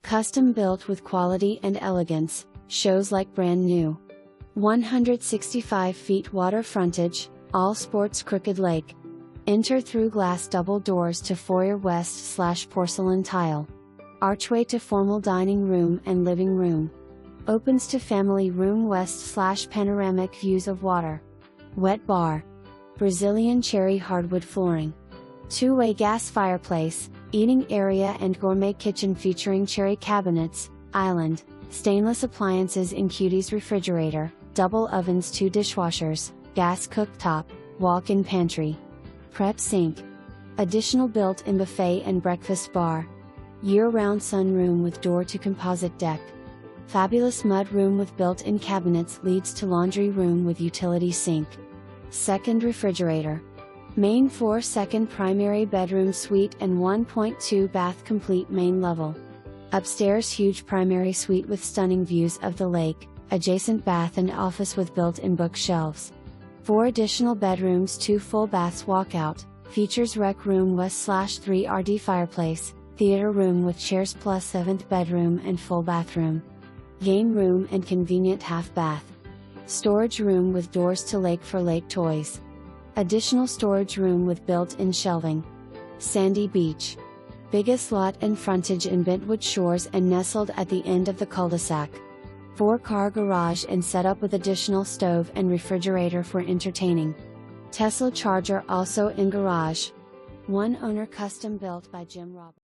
Custom built with quality and elegance, shows like brand new. 165 feet water frontage, all sports crooked lake. Enter through glass double doors to foyer west/porcelain tile. Archway to formal dining room and living room. Opens to family room west/panoramic views of water. Wet bar. Brazilian cherry hardwood flooring. Two-way gas fireplace, eating area and gourmet kitchen featuring cherry cabinets, island, stainless appliances incudes refrigerator, double ovens 2 dishwashers, gas cooktop, walk-in pantry. Prep sink. Additional built-in buffet and breakfast bar. Year-round sunroom with door to composite deck. Fabulous mud room with built-in cabinets leads to laundry room with utility sink. Second refrigerator. Main floor second primary bedroom suite and 1.2 bath complete main level. Upstairs huge primary suite with stunning views of the lake, adjacent bath and office with built-in bookshelves. 4 additional bedrooms 2 full baths walkout, features rec room west/3 RD fireplace, theater room with chairs plus 7th bedroom and full bathroom. Game room and convenient half bath. Storage room with doors to lake for lake toys. Additional storage room with built-in shelving. Sandy beach. Biggest lot and frontage in Bentwood Shores and nestled at the end of the cul-de-sac. 4-car garage and setup with additional stove and refrigerator for entertaining. Tesla charger also in garage. One owner custom built by Jim Roberts.